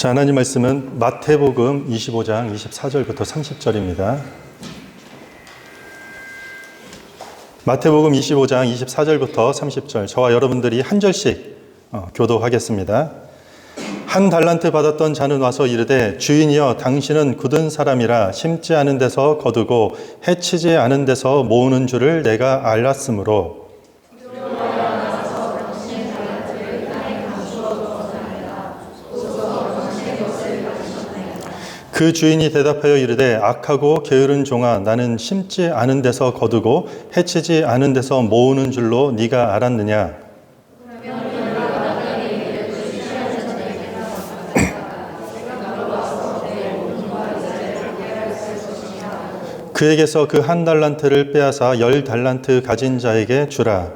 자, 하나님 말씀은 마태복음 25장 24절부터 30절입니다. 마태복음 25장 24절부터 30절, 저와 여러분들이 한 절씩 교도하겠습니다. 한 달란트 받았던 자는 와서 이르되, 주인이여, 당신은 굳은 사람이라 심지 않은 데서 거두고 해치지 않은 데서 모으는 줄을 내가 알았으므로 그 주인이 대답하여 이르되, 악하고 게으른 종아, 나는 심지 않은 데서 거두고 해치지 않은 데서 모으는 줄로 네가 알았느냐? 그에게서 그 한 달란트를 빼앗아 10달란트 가진 자에게 주라.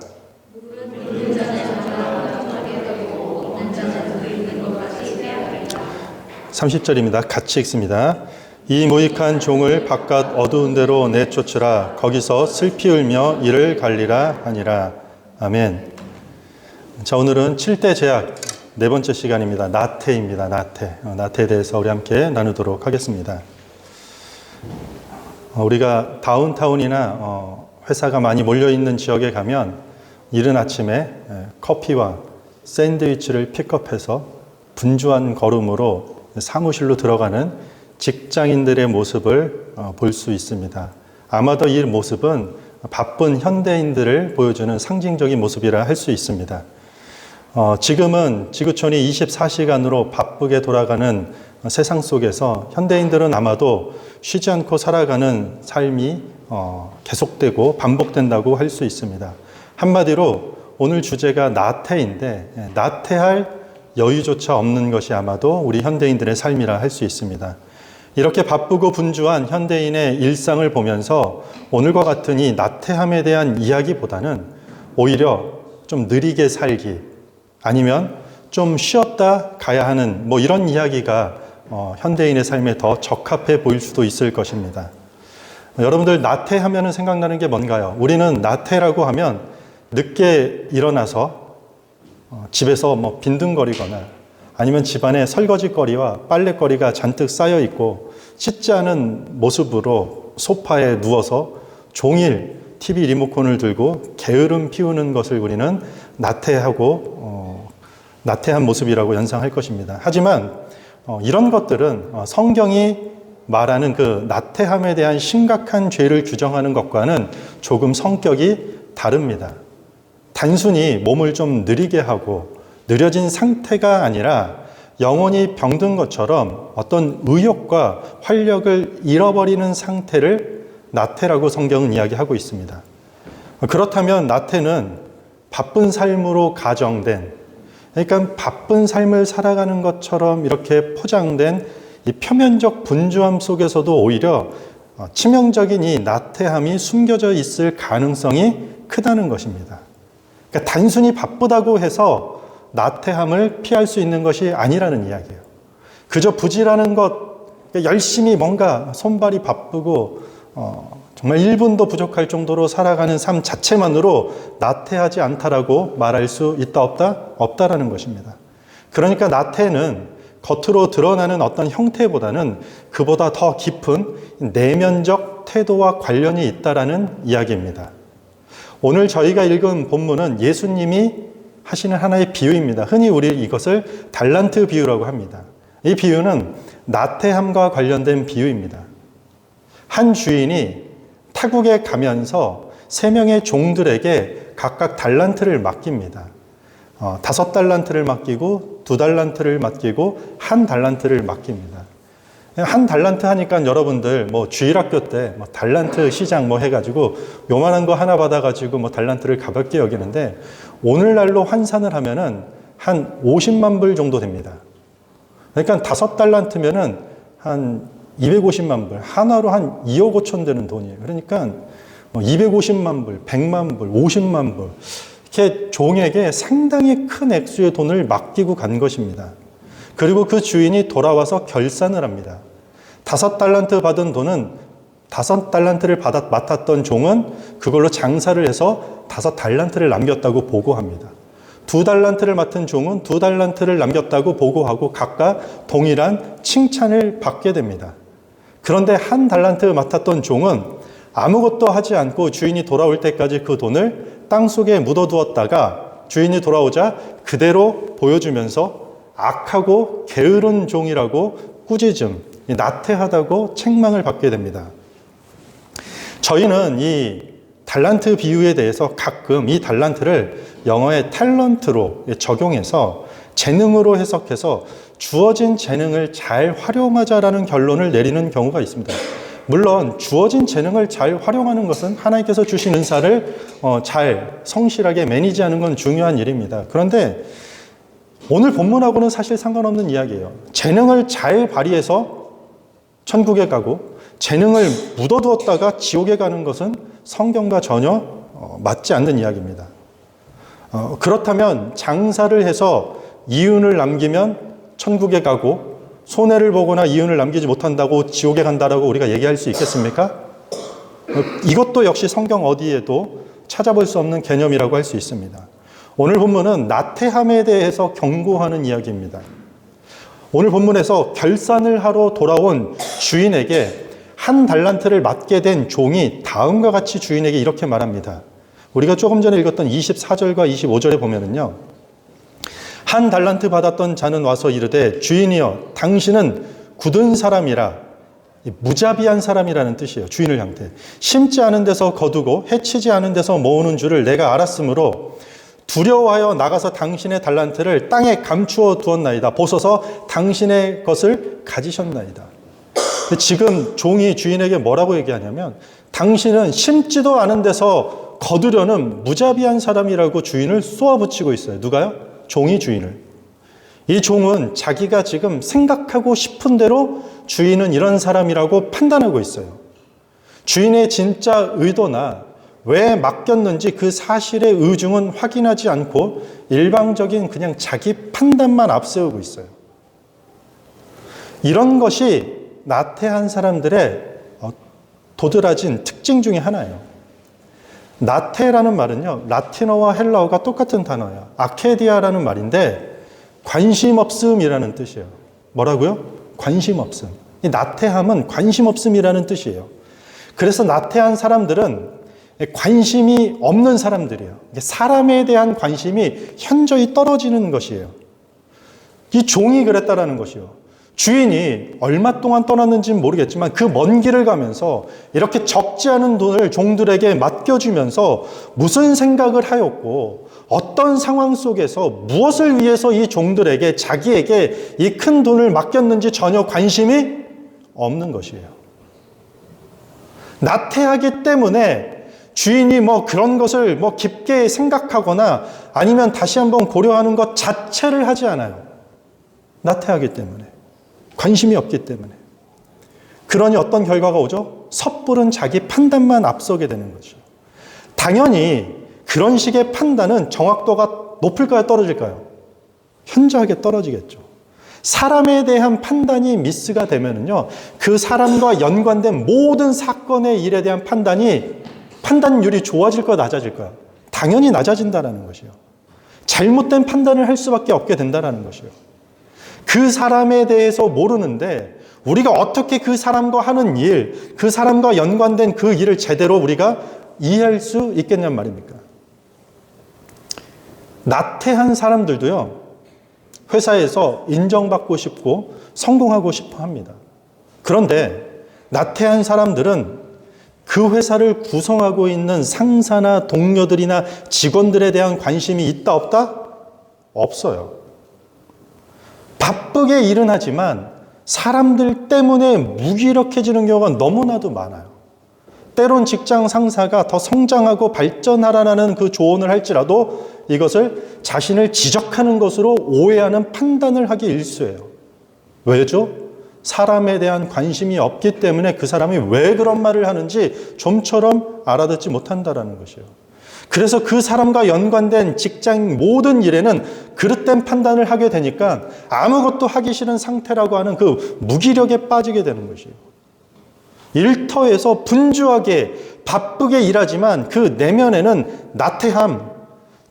30절입니다. 같이 읽습니다. 이 무익한 종을 바깥 어두운 데로 내쫓으라. 거기서 슬피 울며 이를 갈리라 하니라. 아멘. 자, 오늘은 7대 제약 네 번째 시간입니다. 나태입니다. 나태에 대해서 우리 함께 나누도록 하겠습니다. 우리가 다운타운이나 회사가 많이 몰려있는 지역에 가면 이른 아침에 커피와 샌드위치를 픽업해서 분주한 걸음으로 사무실로 들어가는 직장인들의 모습을 볼 수 있습니다. 아마도 이 모습은 바쁜 현대인들을 보여주는 상징적인 모습이라 할 수 있습니다. 지금은 지구촌이 24시간으로 바쁘게 돌아가는 세상 속에서 현대인들은 아마도 쉬지 않고 살아가는 삶이 계속되고 반복된다고 할 수 있습니다. 한마디로 오늘 주제가 나태인데, 나태할 여유조차 없는 것이 아마도 우리 현대인들의 삶이라 할 수 있습니다. 이렇게 바쁘고 분주한 현대인의 일상을 보면서 오늘과 같은 이 나태함에 대한 이야기보다는 오히려 좀 느리게 살기, 아니면 좀 쉬었다 가야 하는 이런 이야기가 현대인의 삶에 더 적합해 보일 수도 있을 것입니다. 여러분들, 나태하면 생각나는 게 뭔가요? 우리는 나태라고 하면 늦게 일어나서 집에서 빈둥거리거나 아니면 집안에 설거지거리와 빨래거리가 잔뜩 쌓여 있고 씻지 않은 모습으로 소파에 누워서 종일 TV 리모컨을 들고 게으름 피우는 것을 우리는 나태한 모습이라고 연상할 것입니다. 하지만 이런 것들은 성경이 말하는 그 나태함에 대한 심각한 죄를 규정하는 것과는 조금 성격이 다릅니다. 단순히 몸을 좀 느리게 하고 느려진 상태가 아니라 영혼이 병든 것처럼 어떤 의욕과 활력을 잃어버리는 상태를 나태라고 성경은 이야기하고 있습니다. 그렇다면 나태는 바쁜 삶으로 가정된, 그러니까 바쁜 삶을 살아가는 것처럼 이렇게 포장된 이 표면적 분주함 속에서도 오히려 치명적인 이 나태함이 숨겨져 있을 가능성이 크다는 것입니다. 그러니까 단순히 바쁘다고 해서 나태함을 피할 수 있는 것이 아니라는 이야기예요. 그저 부지런한 것, 열심히 뭔가 손발이 바쁘고 정말 1분도 부족할 정도로 살아가는 삶 자체만으로 나태하지 않다라고 말할 수 있다 없다? 없다라는 것입니다. 그러니까 나태는 겉으로 드러나는 어떤 형태보다는 그보다 더 깊은 내면적 태도와 관련이 있다라는 이야기입니다. 오늘 저희가 읽은 본문은 예수님이 하시는 하나의 비유입니다. 흔히 우리 이것을 달란트 비유라고 합니다. 이 비유는 나태함과 관련된 비유입니다. 한 주인이 타국에 가면서 3명의 종들에게 각각 달란트를 맡깁니다. 5달란트를 맡기고 2달란트를 맡기고 1달란트를 맡깁니다. 1달란트 하니까 여러분들 주일학교 때 달란트 시장 해가지고 요만한 거 하나 받아가지고 달란트를 가볍게 여기는데, 오늘날로 환산을 하면은 한 50만 불 정도 됩니다. 그러니까 5달란트면은 한 250만 불, 하나로 한 2억 5천 되는 돈이에요. 그러니까 250만 불, 100만 불, 50만 불, 이렇게 종에게 상당히 큰 액수의 돈을 맡기고 간 것입니다. 그리고 그 주인이 돌아와서 결산을 합니다. 5달란트 받은 돈은 5달란트를 맡았던 종은 그걸로 장사를 해서 5달란트를 남겼다고 보고합니다. 2달란트를 맡은 종은 2달란트를 남겼다고 보고하고 각각 동일한 칭찬을 받게 됩니다. 그런데 1달란트 맡았던 종은 아무것도 하지 않고 주인이 돌아올 때까지 그 돈을 땅속에 묻어두었다가 주인이 돌아오자 그대로 보여주면서 악하고 게으른 종이라고 꾸짖음, 나태하다고 책망을 받게 됩니다. 저희는 이 달란트 비유에 대해서 가끔 이 달란트를 영어의 탤런트로 적용해서 재능으로 해석해서 주어진 재능을 잘 활용하자라는 결론을 내리는 경우가 있습니다. 물론 주어진 재능을 잘 활용하는 것은 하나님께서 주신 은사를 잘 성실하게 매니지하는 건 중요한 일입니다. 그런데 오늘 본문하고는 사실 상관없는 이야기예요. 재능을 잘 발휘해서 천국에 가고 재능을 묻어두었다가 지옥에 가는 것은 성경과 전혀 맞지 않는 이야기입니다. 그렇다면 장사를 해서 이윤을 남기면 천국에 가고 손해를 보거나 이윤을 남기지 못한다고 지옥에 간다라고 우리가 얘기할 수 있겠습니까? 이것도 역시 성경 어디에도 찾아볼 수 없는 개념이라고 할 수 있습니다. 오늘 본문은 나태함에 대해서 경고하는 이야기입니다. 오늘 본문에서 결산을 하러 돌아온 주인에게 1달란트를 맡게 된 종이 다음과 같이 주인에게 이렇게 말합니다. 우리가 조금 전에 읽었던 24절과 25절에 보면은요. 1달란트 받았던 자는 와서 이르되 주인이여 당신은 굳은 사람이라, 무자비한 사람이라는 뜻이에요. 주인을 향해. 심지 않은 데서 거두고 해치지 않은 데서 모으는 줄을 내가 알았으므로 두려워하여 나가서 당신의 달란트를 땅에 감추어 두었나이다. 보소서 당신의 것을 가지셨나이다. 지금 종이 주인에게 뭐라고 얘기하냐면 당신은 심지도 않은 데서 거두려는 무자비한 사람이라고 주인을 쏘아붙이고 있어요. 누가요? 종이 주인을. 이 종은 자기가 지금 생각하고 싶은 대로 주인은 이런 사람이라고 판단하고 있어요. 주인의 진짜 의도나 왜 맡겼는지 그 사실의 의중은 확인하지 않고 일방적인 그냥 자기 판단만 앞세우고 있어요. 이런 것이 나태한 사람들의 도드라진 특징 중에 하나예요. 나태라는 말은요, 라틴어와 헬라어가 똑같은 단어예요. 아케디아라는 말인데 관심 없음이라는 뜻이에요. 뭐라고요? 관심 없음. 이 나태함은 관심 없음이라는 뜻이에요. 그래서 나태한 사람들은 관심이 없는 사람들이에요. 사람에 대한 관심이 현저히 떨어지는 것이에요. 이 종이 그랬다라는 것이요. 주인이 얼마 동안 떠났는지는 모르겠지만 그 먼 길을 가면서 이렇게 적지 않은 돈을 종들에게 맡겨주면서 무슨 생각을 하였고 어떤 상황 속에서 무엇을 위해서 이 종들에게 자기에게 이 큰 돈을 맡겼는지 전혀 관심이 없는 것이에요. 나태하기 때문에 주인이 그런 것을 깊게 생각하거나 아니면 다시 한번 고려하는 것 자체를 하지 않아요. 나태하기 때문에. 관심이 없기 때문에. 그러니 어떤 결과가 오죠? 섣부른 자기 판단만 앞서게 되는 거죠. 당연히 그런 식의 판단은 정확도가 높을까요? 떨어질까요? 현저하게 떨어지겠죠. 사람에 대한 판단이 미스가 되면은요, 그 사람과 연관된 모든 사건의 일에 대한 판단율이 좋아질까요? 낮아질까요? 당연히 낮아진다는 것이요. 잘못된 판단을 할 수밖에 없게 된다는 것이요. 그 사람에 대해서 모르는데 우리가 어떻게 그 사람과 하는 일, 그 사람과 연관된 그 일을 제대로 우리가 이해할 수 있겠냔 말입니까? 나태한 사람들도요, 회사에서 인정받고 싶고 성공하고 싶어 합니다. 그런데 나태한 사람들은 그 회사를 구성하고 있는 상사나 동료들이나 직원들에 대한 관심이 있다 없다? 없어요. 바쁘게 일은 하지만 사람들 때문에 무기력해지는 경우가 너무나도 많아요. 때론 직장 상사가 더 성장하고 발전하라는 그 조언을 할지라도 이것을 자신을 지적하는 것으로 오해하는 판단을 하기 일쑤예요. 왜죠? 사람에 대한 관심이 없기 때문에 그 사람이 왜 그런 말을 하는지 좀처럼 알아듣지 못한다는 것이에요. 그래서 그 사람과 연관된 직장 모든 일에는 그릇된 판단을 하게 되니까 아무것도 하기 싫은 상태라고 하는 그 무기력에 빠지게 되는 것이에요. 일터에서 분주하게 바쁘게 일하지만 그 내면에는 나태함,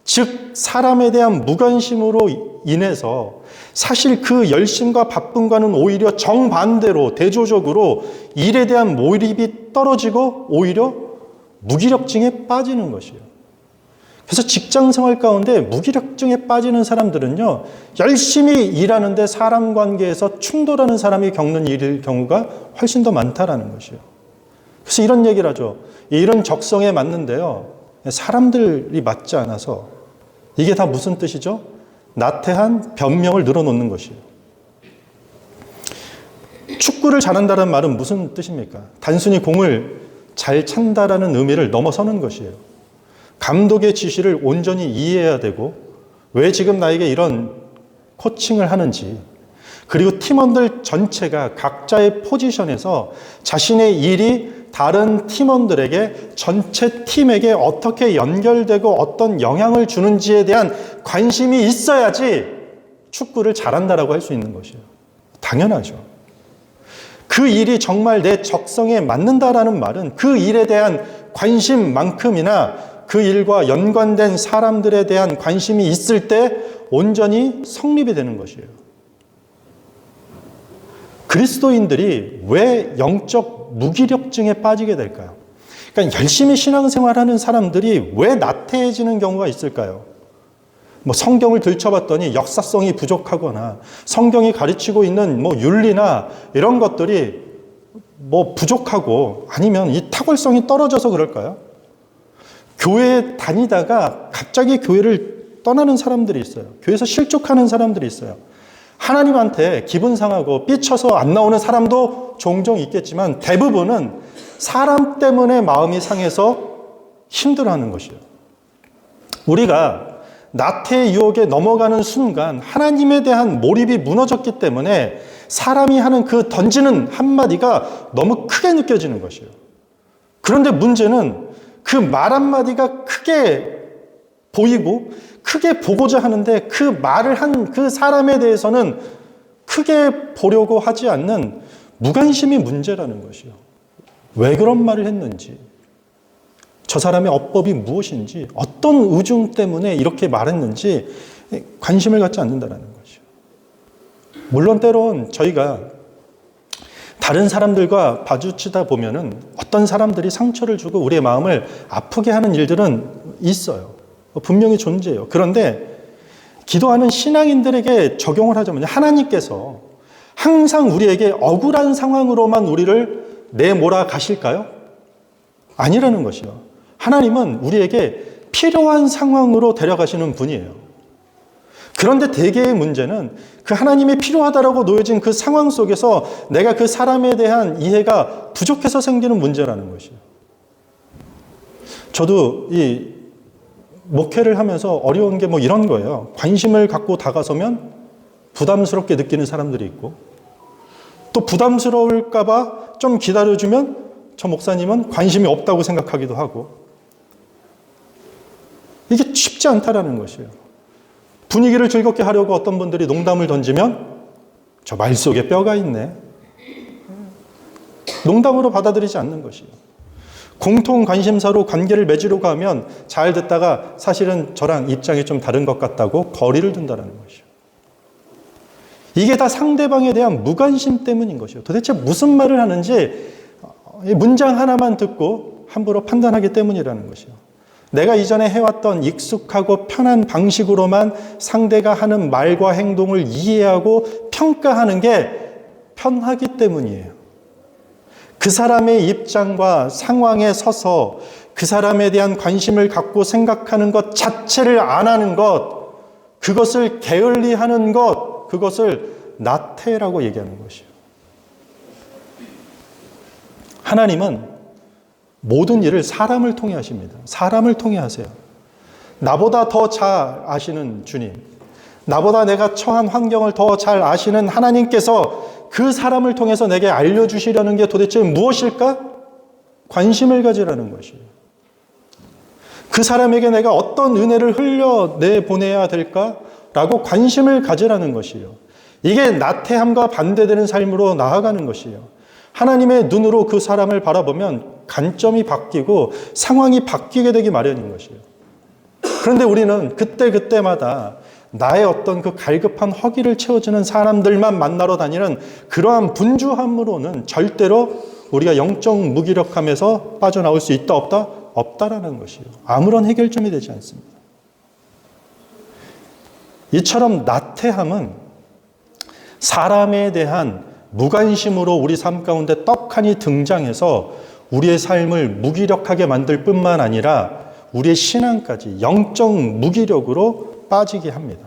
즉 사람에 대한 무관심으로 인해서 사실 그 열심과 바쁨과는 오히려 정반대로 대조적으로 일에 대한 몰입이 떨어지고 오히려 무기력증에 빠지는 것이에요. 그래서 직장 생활 가운데 무기력증에 빠지는 사람들은요, 열심히 일하는데 사람 관계에서 충돌하는 사람이 겪는 일일 경우가 훨씬 더 많다라는 것이에요. 그래서 이런 얘기를 하죠. 일은 적성에 맞는데요, 사람들이 맞지 않아서. 이게 다 무슨 뜻이죠? 나태한 변명을 늘어놓는 것이에요. 축구를 잘한다는 말은 무슨 뜻입니까? 단순히 공을 잘 찬다라는 의미를 넘어서는 것이에요. 감독의 지시를 온전히 이해해야 되고, 왜 지금 나에게 이런 코칭을 하는지, 그리고 팀원들 전체가 각자의 포지션에서 자신의 일이 다른 팀원들에게, 전체 팀에게 어떻게 연결되고 어떤 영향을 주는지에 대한 관심이 있어야지 축구를 잘한다라고 할 수 있는 것이에요. 당연하죠. 그 일이 정말 내 적성에 맞는다라는 말은 그 일에 대한 관심만큼이나 그 일과 연관된 사람들에 대한 관심이 있을 때 온전히 성립이 되는 것이에요. 그리스도인들이 왜 영적 무기력증에 빠지게 될까요? 그러니까 열심히 신앙생활하는 사람들이 왜 나태해지는 경우가 있을까요? 뭐 성경을 들춰봤더니 역사성이 부족하거나 성경이 가르치고 있는 뭐 윤리나 이런 것들이 뭐 부족하고, 아니면 이 탁월성이 떨어져서 그럴까요? 교회에 다니다가 갑자기 교회를 떠나는 사람들이 있어요. 교회에서 실족하는 사람들이 있어요. 하나님한테 기분 상하고 삐쳐서 안 나오는 사람도 종종 있겠지만 대부분은 사람 때문에 마음이 상해서 힘들어하는 것이에요. 우리가 나태의 유혹에 넘어가는 순간 하나님에 대한 몰입이 무너졌기 때문에 사람이 하는 그 던지는 한마디가 너무 크게 느껴지는 것이에요. 그런데 문제는 그 말 한마디가 크게 보이고 크게 보고자 하는데 그 말을 한 그 사람에 대해서는 크게 보려고 하지 않는 무관심이 문제라는 것이요. 왜 그런 말을 했는지, 저 사람의 어법이 무엇인지, 어떤 의중 때문에 이렇게 말했는지 관심을 갖지 않는다는 것이요. 물론 때론 저희가 다른 사람들과 마주치다 보면은 어떤 사람들이 상처를 주고 우리의 마음을 아프게 하는 일들은 있어요. 분명히 존재해요. 그런데 기도하는 신앙인들에게 적용을 하자면 하나님께서 항상 우리에게 억울한 상황으로만 우리를 내몰아 가실까요? 아니라는 것이요. 하나님은 우리에게 필요한 상황으로 데려가시는 분이에요. 그런데 대개의 문제는 그 하나님이 필요하다라고 놓여진 그 상황 속에서 내가 그 사람에 대한 이해가 부족해서 생기는 문제라는 것이에요. 저도 이 목회를 하면서 어려운 게 뭐 이런 거예요. 관심을 갖고 다가서면 부담스럽게 느끼는 사람들이 있고, 또 부담스러울까봐 좀 기다려주면 저 목사님은 관심이 없다고 생각하기도 하고, 이게 쉽지 않다라는 것이에요. 분위기를 즐겁게 하려고 어떤 분들이 농담을 던지면 저 말 속에 뼈가 있네, 농담으로 받아들이지 않는 것이에요. 공통 관심사로 관계를 맺으려고 하면 잘 듣다가 사실은 저랑 입장이 좀 다른 것 같다고 거리를 둔다는 것이에요. 이게 다 상대방에 대한 무관심 때문인 것이에요. 도대체 무슨 말을 하는지 문장 하나만 듣고 함부로 판단하기 때문이라는 것이에요. 내가 이전에 해왔던 익숙하고 편한 방식으로만 상대가 하는 말과 행동을 이해하고 평가하는 게 편하기 때문이에요. 그 사람의 입장과 상황에 서서 그 사람에 대한 관심을 갖고 생각하는 것 자체를 안 하는 것, 그것을 게을리하는 것, 그것을 나태라고 얘기하는 것이에요. 하나님은 모든 일을 사람을 통해 하십니다. 사람을 통해 하세요. 나보다 더 잘 아시는 주님, 나보다 내가 처한 환경을 더 잘 아시는 하나님께서 그 사람을 통해서 내게 알려주시려는 게 도대체 무엇일까? 관심을 가지라는 것이에요. 그 사람에게 내가 어떤 은혜를 흘려내보내야 될까라고 관심을 가지라는 것이에요. 이게 나태함과 반대되는 삶으로 나아가는 것이에요. 하나님의 눈으로 그 사람을 바라보면 관점이 바뀌고 상황이 바뀌게 되기 마련인 것이에요. 그런데 우리는 그때그때마다 나의 어떤 그 갈급한 허기를 채워주는 사람들만 만나러 다니는 그러한 분주함으로는 절대로 우리가 영적 무기력함에서 빠져나올 수 있다 없다? 없다라는 것이요. 아무런 해결점이 되지 않습니다. 이처럼 나태함은 사람에 대한 무관심으로 우리 삶 가운데 떡하니 등장해서 우리의 삶을 무기력하게 만들 뿐만 아니라 우리의 신앙까지 영적 무기력으로 빠지게 합니다.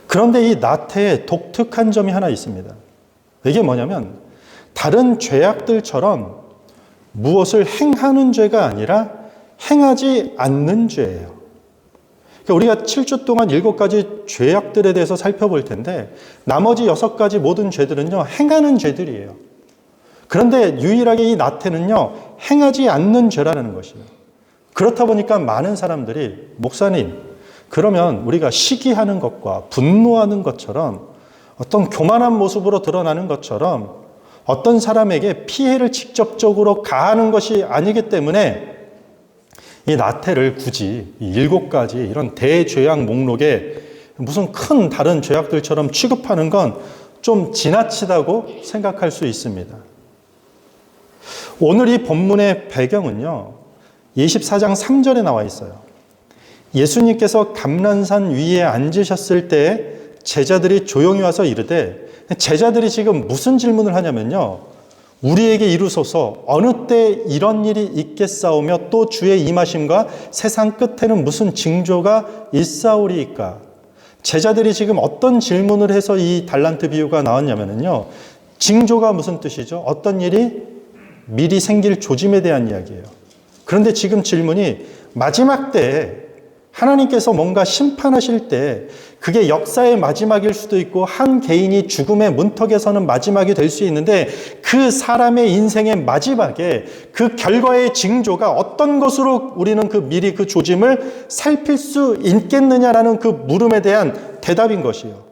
그런데 이 나태의 독특한 점이 하나 있습니다. 이게 뭐냐면 다른 죄악들처럼 무엇을 행하는 죄가 아니라 행하지 않는 죄예요. 그러니까 우리가 7주 동안 7가지 죄악들에 대해서 살펴볼 텐데 나머지 6가지 모든 죄들은요, 행하는 죄들이에요. 그런데 유일하게 이 나태는요, 행하지 않는 죄라는 것이에요. 그렇다 보니까 많은 사람들이 목사님, 그러면 우리가 시기하는 것과 분노하는 것처럼 어떤 교만한 모습으로 드러나는 것처럼 어떤 사람에게 피해를 직접적으로 가하는 것이 아니기 때문에 이 나태를 굳이 이 7가지 이런 대죄악 목록에 무슨 큰 다른 죄악들처럼 취급하는 건 좀 지나치다고 생각할 수 있습니다. 오늘 이 본문의 배경은요, 24장 3절에 나와 있어요. 예수님께서 감난산 위에 앉으셨을 때 제자들이 조용히 와서 이르되, 제자들이 지금 무슨 질문을 하냐면요, 우리에게 이루소서 어느 때 이런 일이 있겠사오며 또 주의 임하심과 세상 끝에는 무슨 징조가 있사오리이까. 제자들이 지금 어떤 질문을 해서 이 달란트 비유가 나왔냐면요, 징조가 무슨 뜻이죠? 어떤 일이 미리 생길 조짐에 대한 이야기예요. 그런데 지금 질문이 마지막 때에 하나님께서 뭔가 심판하실 때 그게 역사의 마지막일 수도 있고 한 개인이 죽음의 문턱에 서는 마지막이 될 수 있는데 그 사람의 인생의 마지막에 그 결과의 징조가 어떤 것으로 우리는 그 미리 그 조짐을 살필 수 있겠느냐라는 그 물음에 대한 대답인 것이에요.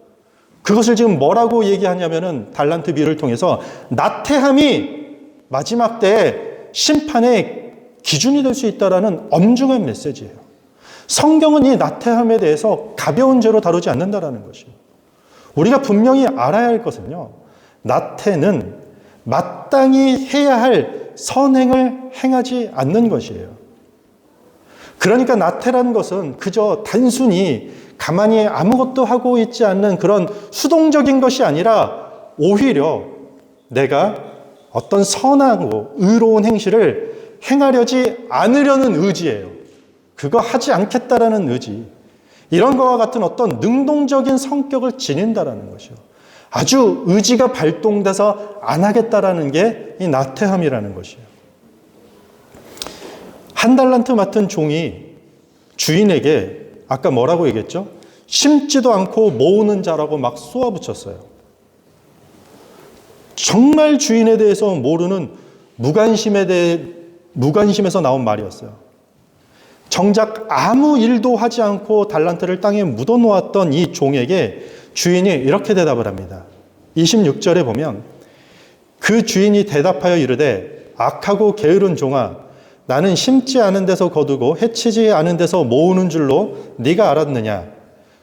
그것을 지금 뭐라고 얘기하냐면은 달란트 비유를 통해서 나태함이 마지막 때에 심판의 기준이 될 수 있다라는 엄중한 메시지예요. 성경은 이 나태함에 대해서 가벼운 죄로 다루지 않는다라는 것이에요. 우리가 분명히 알아야 할 것은요, 나태는 마땅히 해야 할 선행을 행하지 않는 것이에요. 그러니까 나태라는 것은 그저 단순히 가만히 아무것도 하고 있지 않는 그런 수동적인 것이 아니라 오히려 내가 어떤 선하고 의로운 행실을 행하려지 않으려는 의지예요. 그거 하지 않겠다라는 의지, 이런 것과 같은 어떤 능동적인 성격을 지닌다라는 것이요. 아주 의지가 발동돼서 안 하겠다라는 게 이 나태함이라는 것이에요. 한 달란트 맡은 종이 주인에게 아까 뭐라고 얘기했죠? 심지도 않고 모으는 자라고 막 쏘아붙였어요. 정말 주인에 대해서 모르는 무관심에서 나온 말이었어요. 정작 아무 일도 하지 않고 달란트를 땅에 묻어놓았던 이 종에게 주인이 이렇게 대답을 합니다. 26절에 보면 그 주인이 대답하여 이르되 악하고 게으른 종아, 나는 심지 않은 데서 거두고 해치지 않은 데서 모으는 줄로 네가 알았느냐?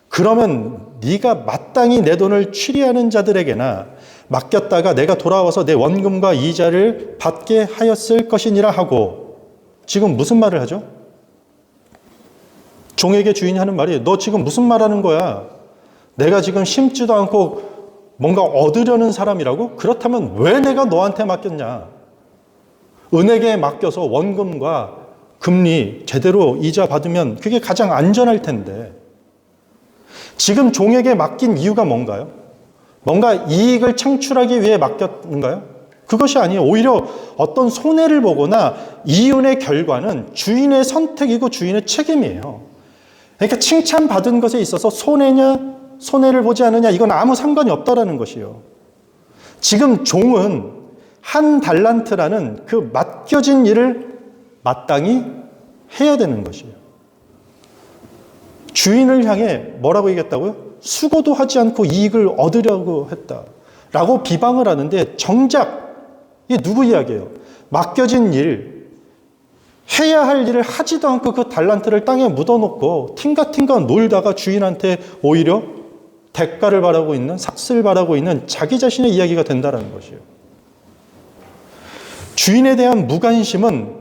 그러면 네가 마땅히 내 돈을 취리하는 자들에게나 맡겼다가 내가 돌아와서 내 원금과 이자를 받게 하였을 것이니라 하고. 지금 무슨 말을 하죠? 종에게 주인이 하는 말이, 너 지금 무슨 말하는 거야? 내가 지금 심지도 않고 뭔가 얻으려는 사람이라고? 그렇다면 왜 내가 너한테 맡겼냐? 은행에 맡겨서 원금과 금리 제대로 이자 받으면 그게 가장 안전할 텐데, 지금 종에게 맡긴 이유가 뭔가요? 뭔가 이익을 창출하기 위해 맡겼는가요? 그것이 아니에요. 오히려 어떤 손해를 보거나 이윤의 결과는 주인의 선택이고 주인의 책임이에요. 그러니까 칭찬받은 것에 있어서 손해냐, 손해를 보지 않느냐, 이건 아무 상관이 없다라는 것이에요. 지금 종은 한 달란트라는 그 맡겨진 일을 마땅히 해야 되는 것이에요. 주인을 향해 뭐라고 얘기했다고요? 수고도 하지 않고 이익을 얻으려고 했다라고 비방을 하는데, 정작 이게 누구 이야기예요? 맡겨진 일, 해야 할 일을 하지도 않고 그 달란트를 땅에 묻어놓고 팅가팅가 놀다가 주인한테 오히려 대가를 바라고 있는, 삭슬 바라고 있는 자기 자신의 이야기가 된다는 것이에요. 주인에 대한 무관심은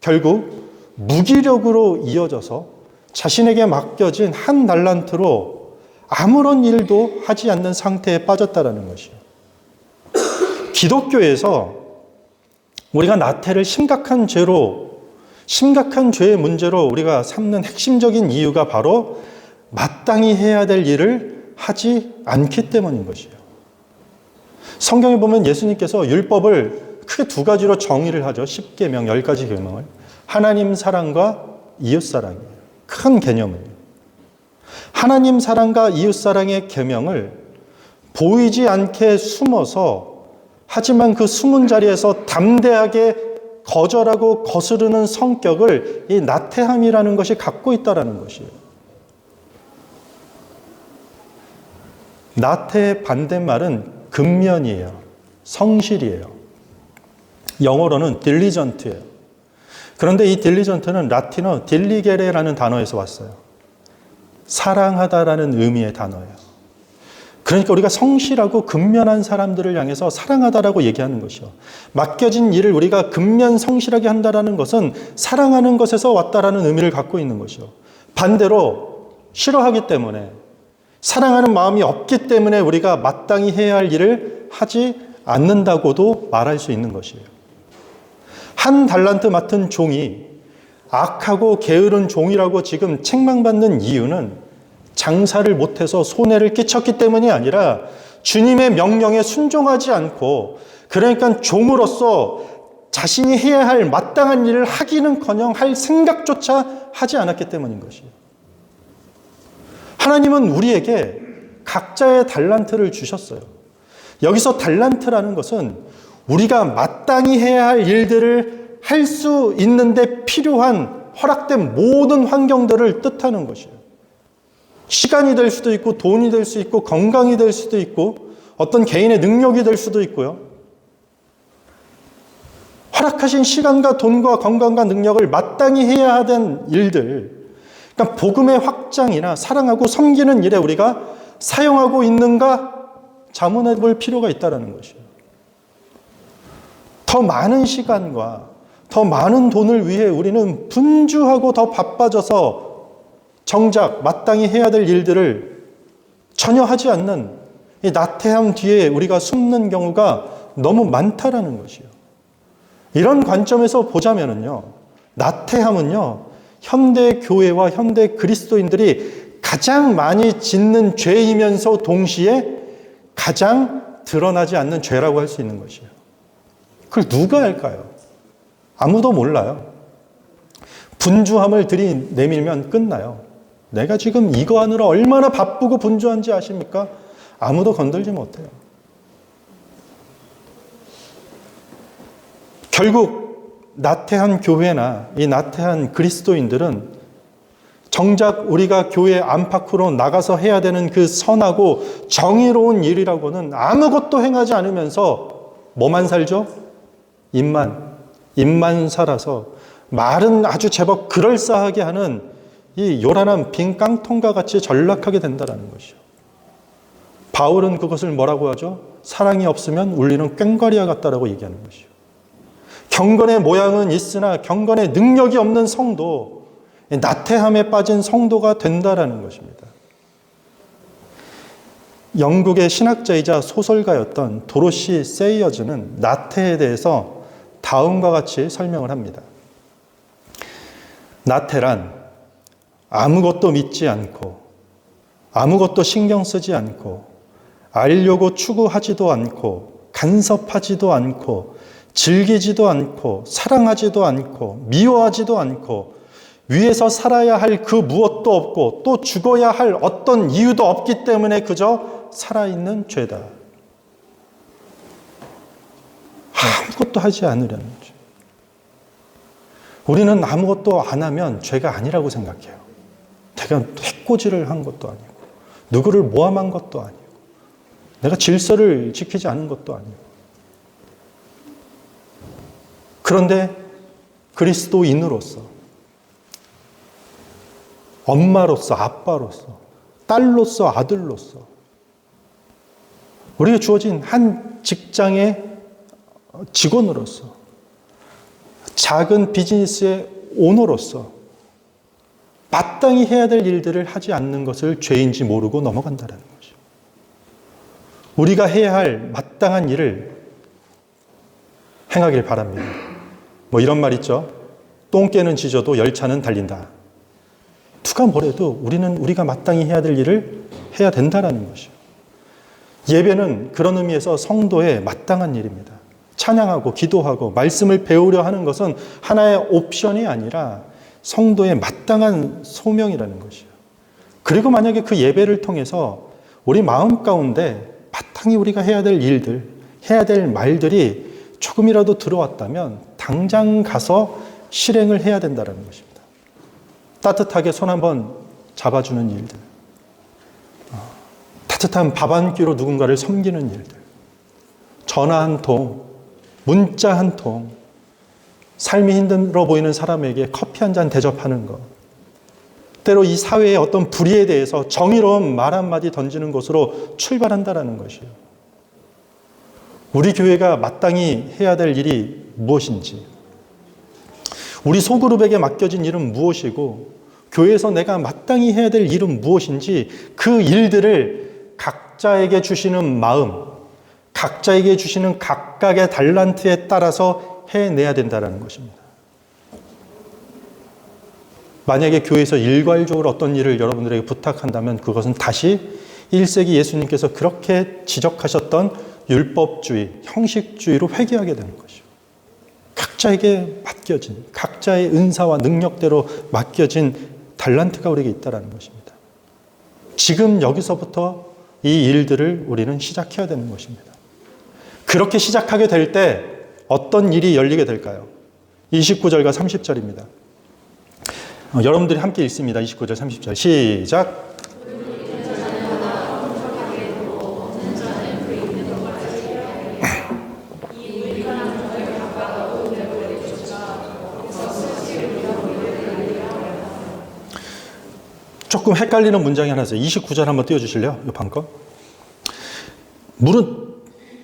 결국 무기력으로 이어져서 자신에게 맡겨진 한 달란트로 아무런 일도 하지 않는 상태에 빠졌다는 것이에요. 기독교에서 우리가 나태를 심각한 죄의 문제로 우리가 삼는 핵심적인 이유가 바로 마땅히 해야 될 일을 하지 않기 때문인 것이에요. 성경에 보면 예수님께서 율법을 크게 두 가지로 정의를 하죠. 10계명, 10가지 계명을. 하나님 사랑과 이웃 사랑이에요. 큰 개념은요. 하나님 사랑과 이웃 사랑의 계명을 보이지 않게 숨어서 하지만 그 숨은 자리에서 담대하게 거절하고 거스르는 성격을 이 나태함이라는 것이 갖고 있다는 것이에요. 나태의 반대말은 근면이에요. 성실이에요. 영어로는 diligent예요. 그런데 이 diligent는 라틴어 딜리게레라는 단어에서 왔어요. 사랑하다라는 의미의 단어예요. 그러니까 우리가 성실하고 근면한 사람들을 향해서 사랑하다라고 얘기하는 것이요. 맡겨진 일을 우리가 근면 성실하게 한다라는 것은 사랑하는 것에서 왔다라는 의미를 갖고 있는 것이요. 반대로 싫어하기 때문에, 사랑하는 마음이 없기 때문에 우리가 마땅히 해야 할 일을 하지 않는다고도 말할 수 있는 것이에요. 한 달란트 맡은 종이 악하고 게으른 종이라고 지금 책망받는 이유는 장사를 못해서 손해를 끼쳤기 때문이 아니라 주님의 명령에 순종하지 않고, 그러니까 종으로서 자신이 해야 할 마땅한 일을 하기는커녕 할 생각조차 하지 않았기 때문인 것이에요. 하나님은 우리에게 각자의 달란트를 주셨어요. 여기서 달란트라는 것은 우리가 마땅히 해야 할 일들을 할 수 있는데 필요한 허락된 모든 환경들을 뜻하는 것이에요. 시간이 될 수도 있고, 돈이 될 수 있고, 건강이 될 수도 있고, 어떤 개인의 능력이 될 수도 있고요. 허락하신 시간과 돈과 건강과 능력을 마땅히 해야 하는 일들, 그러니까 복음의 확장이나 사랑하고 섬기는 일에 우리가 사용하고 있는가 자문해 볼 필요가 있다는 것이에요. 더 많은 시간과 더 많은 돈을 위해 우리는 분주하고 더 바빠져서 정작 마땅히 해야 될 일들을 전혀 하지 않는 이 나태함 뒤에 우리가 숨는 경우가 너무 많다라는 것이에요. 이런 관점에서 보자면요, 나태함은요, 현대 교회와 현대 그리스도인들이 가장 많이 짓는 죄이면서 동시에 가장 드러나지 않는 죄라고 할 수 있는 것이에요. 그걸 누가 할까요? 아무도 몰라요. 분주함을 들이내밀면 끝나요. 내가 지금 이거 하느라 얼마나 바쁘고 분주한지 아십니까? 아무도 건들지 못해요. 결국 나태한 교회나 이 나태한 그리스도인들은 정작 우리가 교회 안팎으로 나가서 해야 되는 그 선하고 정의로운 일이라고는 아무것도 행하지 않으면서 뭐만 살죠? 입만 살아서 말은 아주 제법 그럴싸하게 하는 이 요란한 빈 깡통과 같이 전락하게 된다는 것이요. 바울은 그것을 뭐라고 하죠? 사랑이 없으면 울리는 꽹과리와 같다라고 얘기하는 것이요. 경건의 모양은 있으나 경건의 능력이 없는 성도, 나태함에 빠진 성도가 된다라는 것입니다. 영국의 신학자이자 소설가였던 도로시 세이어즈는 나태에 대해서 다음과 같이 설명을 합니다. 나태란 아무것도 믿지 않고, 아무것도 신경 쓰지 않고, 알려고 추구하지도 않고, 간섭하지도 않고, 즐기지도 않고, 사랑하지도 않고, 미워하지도 않고, 위에서 살아야 할 그 무엇도 없고, 또 죽어야 할 어떤 이유도 없기 때문에 그저 살아있는 죄다. 아무것도 하지 않으려는 죄. 우리는 아무것도 안 하면 죄가 아니라고 생각해요. 내가 해코지를 한 것도 아니고, 누구를 모함한 것도 아니고, 내가 질서를 지키지 않은 것도 아니고. 그런데 그리스도인으로서, 엄마로서, 아빠로서, 딸로서, 아들로서, 우리가 주어진 한 직장의 직원으로서, 작은 비즈니스의 오너로서 마땅히 해야 될 일들을 하지 않는 것을 죄인지 모르고 넘어간다는 거죠. 우리가 해야 할 마땅한 일을 행하길 바랍니다. 뭐 이런 말 있죠. 똥개는 짖어도 열차는 달린다. 누가 뭐래도 우리는 우리가 마땅히 해야 될 일을 해야 된다는 것이죠. 예배는 그런 의미에서 성도의 마땅한 일입니다. 찬양하고 기도하고 말씀을 배우려 하는 것은 하나의 옵션이 아니라 성도의 마땅한 소명이라는 것이에요. 그리고 만약에 그 예배를 통해서 우리 마음 가운데 마땅히 우리가 해야 될 일들, 해야 될 말들이 조금이라도 들어왔다면 당장 가서 실행을 해야 된다는 것입니다. 따뜻하게 손 한번 잡아주는 일들, 따뜻한 밥 한 끼로 누군가를 섬기는 일들, 전화 한 통, 문자 한 통, 삶이 힘들어 보이는 사람에게 커피 한 잔 대접하는 것, 때로 이 사회의 어떤 불의에 대해서 정의로운 말 한마디 던지는 것으로 출발한다는 것이에요. 우리 교회가 마땅히 해야 될 일이 무엇인지, 우리 소그룹에게 맡겨진 일은 무엇이고 교회에서 내가 마땅히 해야 될 일은 무엇인지 그 일들을 각자에게 주시는 마음, 각자에게 주시는 각각의 달란트에 따라서 해내야 된다는 것입니다. 만약에 교회에서 일괄적으로 어떤 일을 여러분들에게 부탁한다면 그것은 다시 1세기 예수님께서 그렇게 지적하셨던 율법주의, 형식주의로 회귀하게 되는 것이죠. 각자에게 맡겨진, 각자의 은사와 능력대로 맡겨진 달란트가 우리에게 있다는 것입니다. 지금 여기서부터 이 일들을 우리는 시작해야 되는 것입니다. 그렇게 시작하게 될 때 어떤 일이 열리게 될까요? 29절과 30절입니다. 여러분들이 함께 읽습니다. 29절, 30절. 시작. 조금 헷갈리는 문장이 하나 있어요. 29절 한번 띄워주실래요? 이 방금.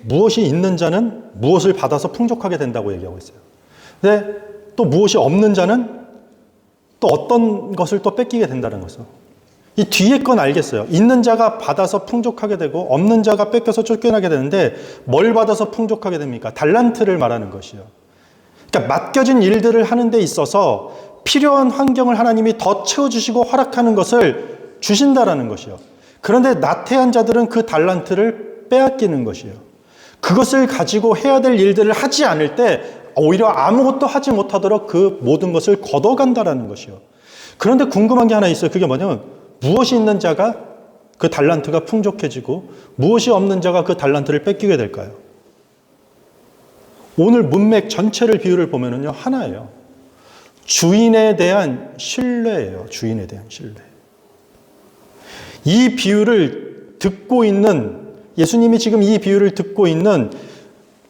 무엇이 있는 자는 무엇을 받아서 풍족하게 된다고 얘기하고 있어요. 근데 또 무엇이 없는 자는 또 어떤 것을 또 뺏기게 된다는 거죠. 이 뒤에 건 알겠어요. 있는 자가 받아서 풍족하게 되고 없는 자가 뺏겨서 쫓겨나게 되는데 뭘 받아서 풍족하게 됩니까? 달란트를 말하는 것이요. 그러니까 맡겨진 일들을 하는 데 있어서 필요한 환경을 하나님이 더 채워주시고 허락하는 것을 주신다라는 것이요. 그런데 나태한 자들은 그 달란트를 빼앗기는 것이요. 그것을 가지고 해야 될 일들을 하지 않을 때 오히려 아무것도 하지 못하도록 그 모든 것을 걷어간다라는 것이요. 그런데 궁금한 게 하나 있어요. 그게 뭐냐면 무엇이 있는 자가 그 달란트가 풍족해지고 무엇이 없는 자가 그 달란트를 뺏기게 될까요? 오늘 문맥 전체를 비유를 보면은요, 하나예요. 주인에 대한 신뢰예요. 주인에 대한 신뢰. 이 비유를 듣고 있는, 예수님이 지금 이 비유를 듣고 있는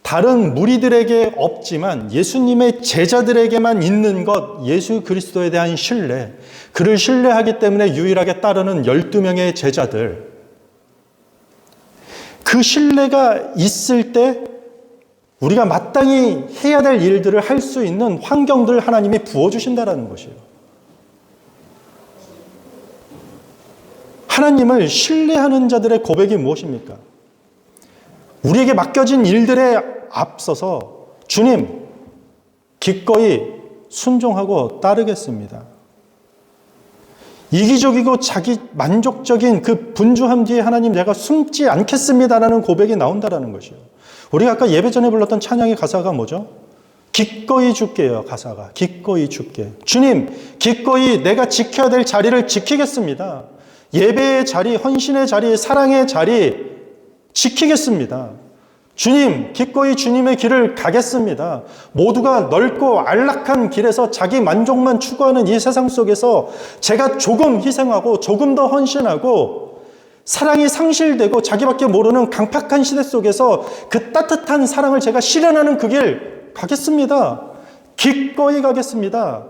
다른 무리들에게 없지만 예수님의 제자들에게만 있는 것, 예수 그리스도에 대한 신뢰, 그를 신뢰하기 때문에 유일하게 따르는 12명의 제자들, 그 신뢰가 있을 때 우리가 마땅히 해야 될 일들을 할 수 있는 환경들을 하나님이 부어주신다는 것이에요. 하나님을 신뢰하는 자들의 고백이 무엇입니까? 우리에게 맡겨진 일들에 앞서서 주님, 기꺼이 순종하고 따르겠습니다. 이기적이고 자기 만족적인 그 분주함 뒤에 하나님 내가 숨지 않겠습니다라는 고백이 나온다는 것이에요. 우리가 아까 예배 전에 불렀던 찬양의 가사가 뭐죠? 기꺼이 줄게요. 가사가 기꺼이 줄게. 주님, 기꺼이 내가 지켜야 될 자리를 지키겠습니다. 예배의 자리, 헌신의 자리, 사랑의 자리 지키겠습니다. 주님, 기꺼이 주님의 길을 가겠습니다. 모두가 넓고 안락한 길에서 자기 만족만 추구하는 이 세상 속에서 제가 조금 희생하고 조금 더 헌신하고 사랑이 상실되고 자기밖에 모르는 강팍한 시대 속에서 그 따뜻한 사랑을 제가 실현하는 그 길 가겠습니다. 기꺼이 가겠습니다.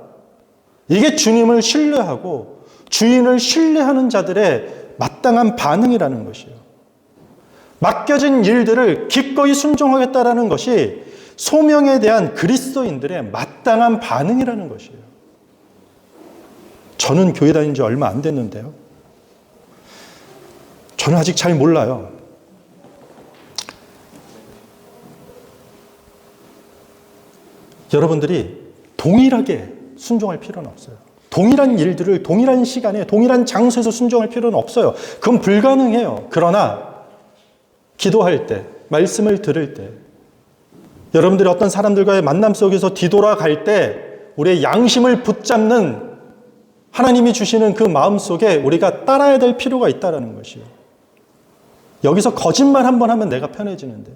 이게 주님을 신뢰하고 주인을 신뢰하는 자들의 마땅한 반응이라는 것이에요. 맡겨진 일들을 기꺼이 순종하겠다라는 것이 소명에 대한 그리스도인들의 마땅한 반응이라는 것이에요. 저는 교회 다닌 지 얼마 안 됐는데요. 저는 아직 잘 몰라요. 여러분들이 동일하게 순종할 필요는 없어요. 동일한 일들을 동일한 시간에 동일한 장소에서 순종할 필요는 없어요. 그건 불가능해요. 그러나 기도할 때, 말씀을 들을 때, 여러분들이 어떤 사람들과의 만남 속에서 뒤돌아갈 때 우리의 양심을 붙잡는 하나님이 주시는 그 마음 속에 우리가 따라야 될 필요가 있다는 것이에요. 여기서 거짓말 한번 하면 내가 편해지는데,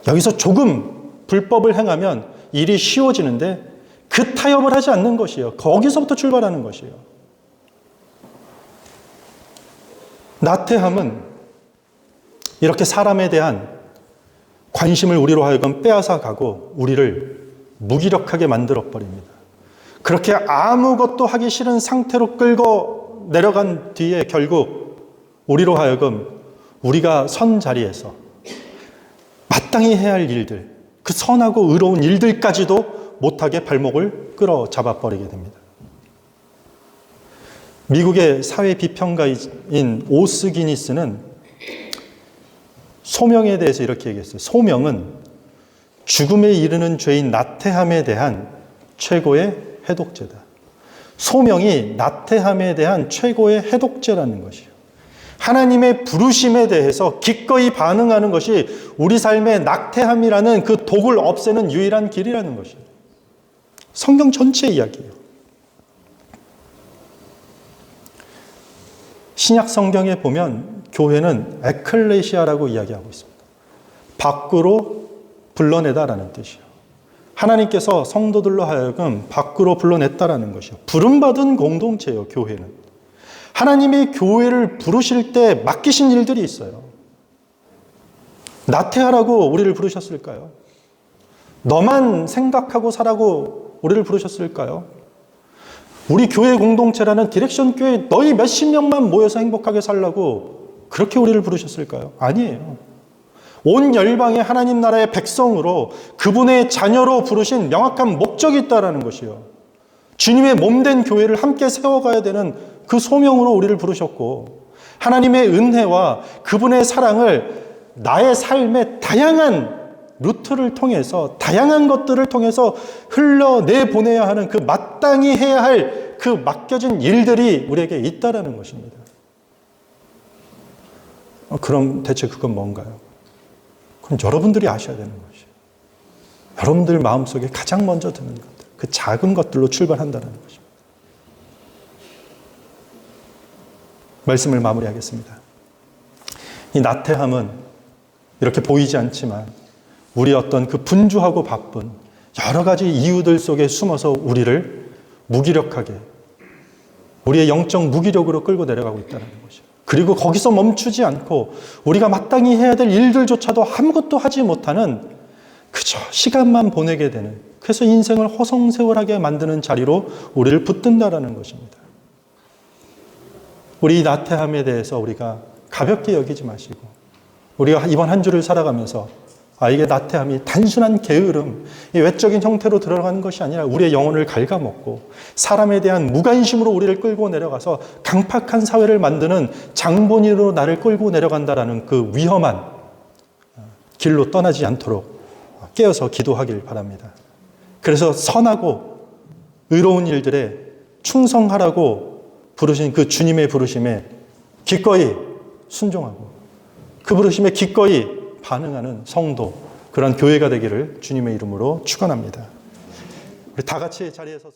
여기서 조금 불법을 행하면 일이 쉬워지는데 그 타협을 하지 않는 것이에요. 거기서부터 출발하는 것이에요. 나태함은 이렇게 사람에 대한 관심을 우리로 하여금 빼앗아 가고 우리를 무기력하게 만들어 버립니다. 그렇게 아무것도 하기 싫은 상태로 끌고 내려간 뒤에 결국 우리로 하여금 우리가 선 자리에서 마땅히 해야 할 일들, 그 선하고 의로운 일들까지도 못하게 발목을 끌어잡아 버리게 됩니다. 미국의 사회 비평가인 오스 기니스는 소명에 대해서 이렇게 얘기했어요. 소명은 죽음에 이르는 죄인 나태함에 대한 최고의 해독제다. 소명이 나태함에 대한 최고의 해독제라는 것이에요. 하나님의 부르심에 대해서 기꺼이 반응하는 것이 우리 삶의 낙태함이라는 그 독을 없애는 유일한 길이라는 것이에요. 성경 전체 이야기예요. 신약 성경에 보면 교회는 에클레시아라고 이야기하고 있습니다. 밖으로 불러내다라는 뜻이에요. 하나님께서 성도들로 하여금 밖으로 불러냈다라는 것이에요. 부름받은 공동체예요, 교회는. 하나님이 교회를 부르실 때 맡기신 일들이 있어요. 나태하라고 우리를 부르셨을까요? 너만 생각하고 살라고 우리를 부르셨을까요? 우리 교회 공동체라는 디렉션 교회 너희 몇십 명만 모여서 행복하게 살라고 그렇게 우리를 부르셨을까요? 아니에요. 온 열방의 하나님 나라의 백성으로 그분의 자녀로 부르신 명확한 목적이 있다는 것이요. 주님의 몸된 교회를 함께 세워가야 되는 그 소명으로 우리를 부르셨고, 하나님의 은혜와 그분의 사랑을 나의 삶의 다양한 루트를 통해서, 다양한 것들을 통해서 흘러내보내야 하는 그 마땅히 해야 할 그 맡겨진 일들이 우리에게 있다는 것입니다. 그럼 대체 그건 뭔가요? 그럼 여러분들이 아셔야 되는 것이에요. 여러분들 마음속에 가장 먼저 드는 것들, 그 작은 것들로 출발한다는 것입니다. 말씀을 마무리하겠습니다. 이 나태함은 이렇게 보이지 않지만 우리 어떤 그 분주하고 바쁜 여러 가지 이유들 속에 숨어서 우리를 무기력하게, 우리의 영적 무기력으로 끌고 내려가고 있다는 것이에요. 그리고 거기서 멈추지 않고 우리가 마땅히 해야 될 일들조차도 아무것도 하지 못하는, 그저 시간만 보내게 되는, 그래서 인생을 허송세월하게 만드는 자리로 우리를 붙든다라는 것입니다. 우리 나태함에 대해서 우리가 가볍게 여기지 마시고, 우리가 이번 한 주를 살아가면서 이게 나태함이 단순한 게으름, 이 외적인 형태로 들어가는 것이 아니라 우리의 영혼을 갉아먹고 사람에 대한 무관심으로 우리를 끌고 내려가서 강팍한 사회를 만드는 장본인으로 나를 끌고 내려간다라는 그 위험한 길로 떠나지 않도록 깨어서 기도하길 바랍니다. 그래서 선하고 의로운 일들에 충성하라고 부르신 그 주님의 부르심에 기꺼이 순종하고 그 부르심에 기꺼이 반응하는 성도, 그런 교회가 되기를 주님의 이름으로 축원합니다. 우리 다 같이 자리에 서서